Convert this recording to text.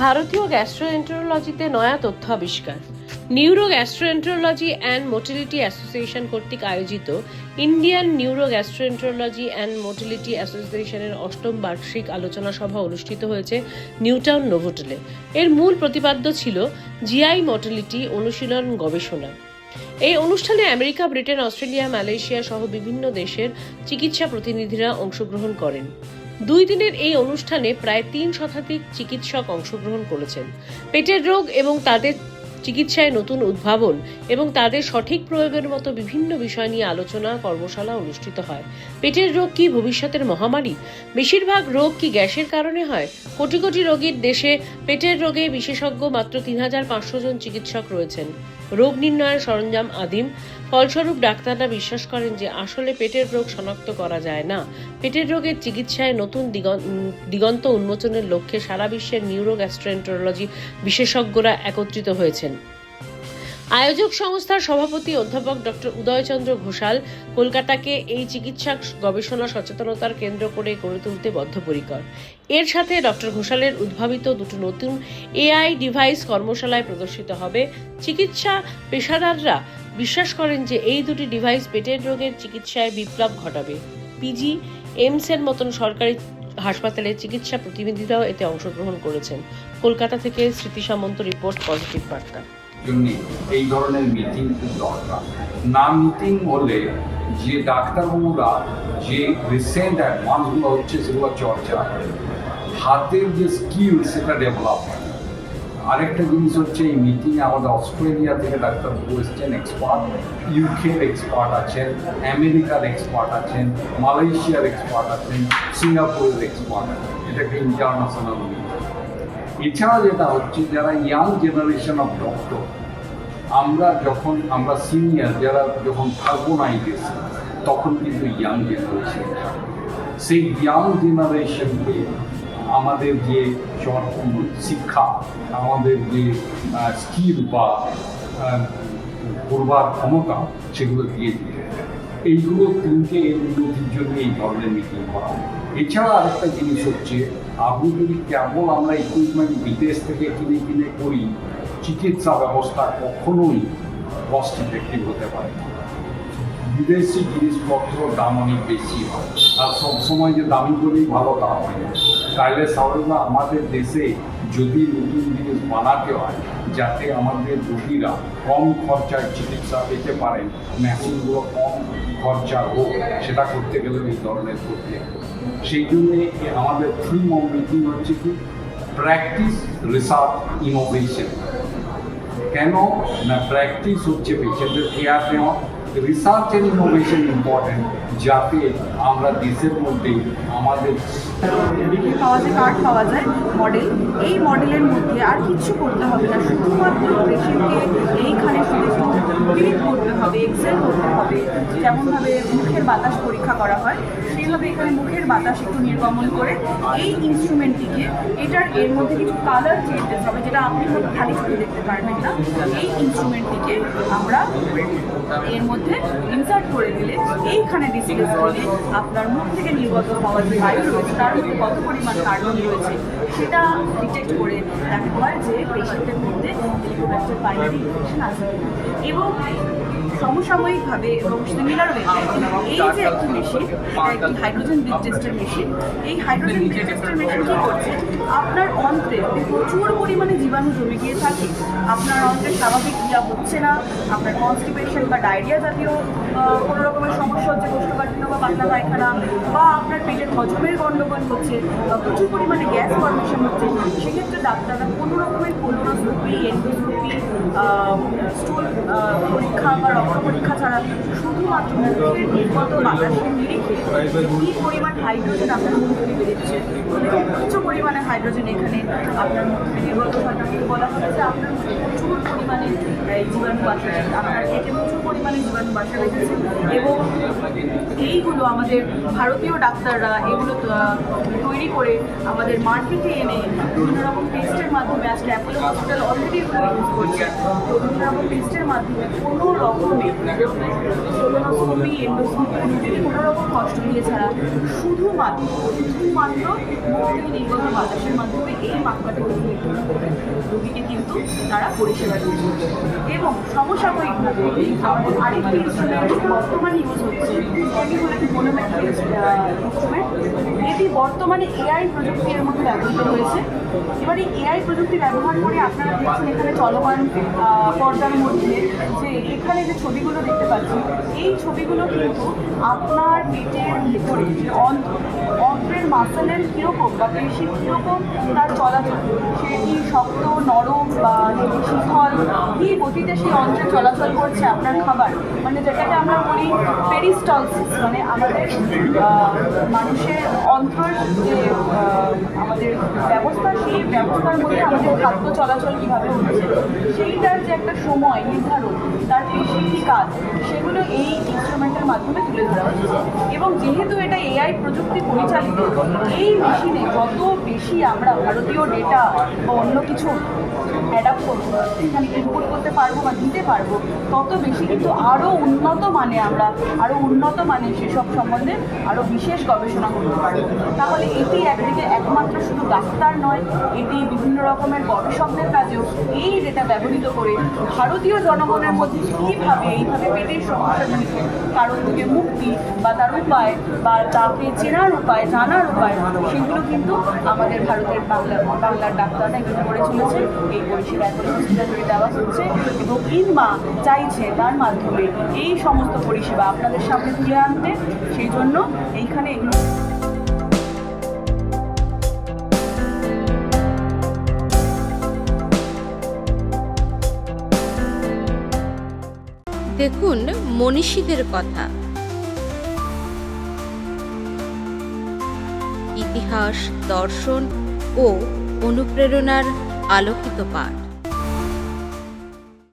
ভারতীয় গ্যাস্ট্রোএন্টারোলজিতে নয়া তথ্য আবিষ্কার। Neuro gastroenterology and motility association কর্তৃক আয়োজিত Indian neuro gastroenterology and motility অ্যাসোসিয়েশনের ৮ম বার্ষিক আলোচনা সভা অনুষ্ঠিত হয়েছে নিউটাউন নোভোটেলে। এর মূল প্রতিপাদ্য ছিল জিআই মোটিলিটি অনুশীলন গবেষণা। এই অনুষ্ঠানে আমেরিকা, ব্রিটেন, অস্ট্রেলিয়া, মালয়েশিয়া সহ বিভিন্ন দেশের চিকিৎসা প্রতিনিধিরা অংশগ্রহণ করেন। 2 দিনের এই অনুষ্ঠানে প্রায় 3 শতাধিক চিকিৎসক অংশগ্রহণ করেছেন। পেটের রোগ এবং তাদের চিকিৎসায় নতুন উদ্ভাবন এবং তাদের সঠিক প্রয়োগের মতো বিভিন্ন বিষয় নিয়ে আলোচনা কর্মশালা অনুষ্ঠিত হয়। পেটের রোগ কি ভবিষ্যতের মহামারী? বেশিরভাগ রোগ কি গ্যাসের কারণে হয়? কোটি কোটি রোগীর দেশে পেটের রোগে বিশেষজ্ঞ মাত্র 3500 জন চিকিৎসক রয়েছেন। রোগ নির্ণয়ের সরঞ্জাম আদিম, ফলস্বরূপ ডাক্তাররা বিশ্বাস করেন যে আসলে পেটের রোগ শনাক্ত করা যায় না। পেটের রোগের চিকিৎসায় নতুন দিগন্ত উন্মোচনের লক্ষ্যে সারা বিশ্বের নিউরো গ্যাস্ট্রোএন্টারোলজি বিশেষজ্ঞরা একত্রিত হয়েছেন। আয়োজক সংস্থার সভাপতি অধ্যাপক ডক্টর উদয়চন্দ্র ঘোষাল কলকাতাকে এই চিকিৎসা গবেষণা সচেতনতার কেন্দ্র করে গড়ে তুলতে বদ্ধপরিকর। এর সাথে ডক্টর ঘোষালের উদ্ভাবিত 2টি নতুন এআই ডিভাইস কর্মশালায় প্রদর্শিত হবে। চিকিৎসা পেশাদাররা বিশ্বাস করেন যে এই 2টি ডিভাইস পেটের রোগের চিকিৎসায় বিপ্লব ঘটাবে। পিজি, এইমসের মতন সরকারি হাসপাতালের চিকিৎসা প্রতিনিধিরাও এতে অংশগ্রহণ করেছেন। কলকাতা থেকে স্মৃতি সামন্ত রিপোর্ট, পজিটিভ বার্তা। জন্য এই ধরনের মিটিং খুব দরকার। না মিটিং হলে যে ডাক্তারবাবুরা যে রিসেন্ট অ্যাডভান্সগুলো হচ্ছে সেগুলো চর্চা, হাতের যে স্কিল সেটা ডেভেলপ হয়। আরেকটা জিনিস হচ্ছে এই মিটিংয়ে আমাদের অস্ট্রেলিয়া থেকে ডাক্তারবাবু এসছেন এক্সপার্ট, ইউকের এক্সপার্ট আছেন, আমেরিকার এক্সপার্ট আছেন, মালয়েশিয়ার এক্সপার্ট আছেন, সিঙ্গাপুরের এক্সপার্ট আছেন। এটাকে ইন্টারন্যাশনাল মিটিং। এছাড়া যেটা হচ্ছে যারা ইয়াং জেনারেশন অফ ডক্টর, আমরা সিনিয়র যারা যখন থাকবো না এই দেশে, তখন কিন্তু ইয়াং জেনারেশন, সেই ইয়াং জেনারেশনকে আমাদের যে শিক্ষা, আমাদের যে স্কিল বা করবার ক্ষমতা, সেগুলো দিয়ে দিতে এইগুলো 3টে উন্নতির জন্য এই ধরনের মিটিং করা। এছাড়া আরেকটা জিনিস হচ্ছে, আপনি যদি কেবল আমরা ইকুইপমেন্ট বিদেশ থেকে কিনে করি, চিকিৎসা ব্যবস্থা কখনোই কস্ট ইফেক্টিভ হতে পারে না। বিদেশি জিনিসপত্র দাম অনেক বেশি হয়, আর সবসময় যে দামি করেই ভালো তা হয় না। তাইলে সাধারণত আমাদের দেশে যদি নতুন জিনিস বানাতে হয় যাতে আমাদের রোগীরা কম খরচায় চিকিৎসা পেতে পারেন, মেশিনগুলো কম খরচা হোক, সেটা করতে গেলে এই ধরনের করতে হবে। সেই জন্যে আমাদের থিম অফ মিটিং হচ্ছে কি, প্র্যাকটিস, রিসার্চ, ইনোভেশন। কেন না, প্র্যাকটিস হচ্ছে পেশেন্টের কেয়ার নেওয়া, রিসার্চ অ্যান্ড ইনোভেশন ইম্পর্টেন্ট, যাতে আমরা দেশের মধ্যে আমাদের পাওয়া যায়, কার্ড পাওয়া যায়, মডেল। এই মডেলের মধ্যে আর কিছু করতে হবে না, শুধুমাত্র পেশেন্টকে এইখানে শুধু ক্লিক করতে হবে, এক্সেল করতে হবে। যেমনভাবে মুখের বাতাস পরীক্ষা করা হয়, সেইভাবে এখানে মুখের বাতাস একটু নির্গমন করে এই ইনস্ট্রুমেন্টটিকে, এর মধ্যে কিছু কালার চেঞ্জেস হবে যেটা আপনি হয়তো খালি চোখে দেখতে পারবেন না। এই ইনস্ট্রুমেন্টটিকে আমরা এর মধ্যে ইনসার্ট করে দিলে এইখানে ডিসপ্লে করলে আপনার মুখ থেকে নির্গত হওয়া যে বায়ু রয়েছে তার মধ্যে কত পরিমাণ কার্বন রয়েছে সেটা ডিটেক্ট করে দেখা হয় যে পেশেন্টের মধ্যে হেলিকোব্যাক্টার পাইলরি ইনফেকশন আছে। এবং সমসাময়িকভাবে এবং সিমিলার ওয়েতে এই যে একটি মেশিন, এটা একটি হাইড্রোজেন ব্রিথ টেস্টের মেশিন। এই হাইড্রোজেন ব্রিথ টেস্টের মেশিন কী করছে, আপনার অন্ত্রে প্রচুর পরিমাণে জীবাণু জমে গিয়ে থাকে, আপনার অন্ত্রে স্বাভাবিক ক্রিয়া হচ্ছে না, আপনার কনস্টিপেশন বা ডায়রিয়া জাতীয় কোনো রকমের সমস্যা হচ্ছে, কোষ্ঠকাঠিন্য বা পাতলা পায়খানা, বা আপনার পেটের হজমের গণ্ডগোল হচ্ছে, প্রচুর পরিমাণে গ্যাস ফর্মেশন হচ্ছে, সেক্ষেত্রে ডাক্তাররা কোনো রকমের কোলোনোস্কোপি, এন্ডোস্কোপি, স্টুল পরীক্ষা বা রক্ত পরীক্ষা ছাড়া শুধুমাত্র মুখের নির্গত বাতাসের নিরিখে কী পরিমাণ হাইড্রোজেন আপনার মুখ থেকে বেরোচ্ছে, উচ্চ পরিমাণে হাইড্রোজেন এখানে আপনার মুখ থেকে নির্গত হয়। বলা হচ্ছে আপনার মুখে প্রচুর পরিমাণে জীবাণু বাসা, আপনার পেটে প্রচুর পরিমাণে জীবাণু বাসা রেখেছে। এবং এইগুলো আমাদের ভারতীয় ডাক্তাররা এগুলো তৈরি করে আমাদের মার্কেটে এনে বিভিন্ন রকম টেস্টের মাধ্যমে, আজকে অ্যাপোলো হসপিটাল অলরেডি এগুলো ইউজ করছে, তো বিভিন্ন রকম টেস্টের মাধ্যমে কোনো রকমের কোলোনোস্কোপি, এন্ডোস্কোপি অনুযায়ী কোনো রকম কষ্ট দিয়ে ছাড়া শুধুমাত্র মুখ থেকে নির্গত বাতাসের মাধ্যমে এই মাপকাঠিগুলো রোগীকে কিন্তু তারা পরিষেবা দিচ্ছে। এবং সমসাময়িকভাবে আমাদের আরেকটি ইনস্ট্রুমেন্ট বর্তমানে ইউজ হচ্ছে, সেটি হলো বোনোমেট্রিক ইনস্ট্রুমেন্ট। এটি বর্তমানে এআই প্রযুক্তির মধ্যে ব্যবহৃত হয়েছে। এবার এই এআই প্রযুক্তি ব্যবহার করে আপনারা দেখছেন এখানে চলমান পর্দার মধ্যে যে এখানে যে ছবিগুলো দেখতে পাচ্ছি, এই ছবিগুলো কিন্তু আপনার পেটের ভেতরে যে অন্ত্রের মাসেলের কীরকম বা পেশির কীরকম তার চলাচল, সেটি শক্ত, নরম বা শীতল, কী গতিতে সেই অন্ত্রে চলাচল করছে আপনার খাবার, মানে যেটাকে আমরা বলি পেরিস্টলসিস, মানে আমাদের মানুষের অন্ত্রের যে আমাদের ব্যবস্থা, সেই ব্যবস্থার মধ্যে আমাদের খাদ্য চলাচল কীভাবে হচ্ছে, সেইটার যে একটা সময় নির্ধারণ, তার পেশির কী কাজ, সেগুলো এই ইনস্ট্রুমেন্টের মাধ্যমে তুলে ধরা হচ্ছে। এবং যেহেতু এটা এআই প্রযুক্তি পরিচালিত, এই মেশিনে যত বেশি আমরা ভারতীয় ডেটা বা অন্য কিছু অ্যাডাপ্ট করবো, এখানে ইনপুট করতে পারবো বা দিতে পারবো, তত বেশি কিন্তু আরও উন্নত মানে সেসব সম্বন্ধে আরও বিশেষ গবেষণা করতে পারবো। তাহলে এটি একদিকে একমাত্র শুধু ডাক্তার নয়, এটি বিভিন্ন রকমের গবেষকদের কাজেও এই ডেটা ব্যবহৃত করে ভারতীয় জনগণের মধ্যে কীভাবে এইভাবে পেটের সমস্যাজনিত কারণ থেকে মুক্তি বা তার উপায় বা তাকে চেনার উপায়, জানার উপায়, সেগুলো কিন্তু আমাদের ভারতের বাংলার ডাক্তাররা এগুলো করে চলেছে। এই পরিষেবা এখন হসপিটালে দেওয়া হচ্ছে এবং ইনমা চাইছে তার মাধ্যমে এই সমস্ত পরিষেবা আপনাদের সামনে তুলে আনতে। সেই জন্য এইখানে এগুলো দেখুন মনীষীদের কথা, ইতিহাস, দর্শন ও অনুপ্রেরণার আলোকিত পাঠ।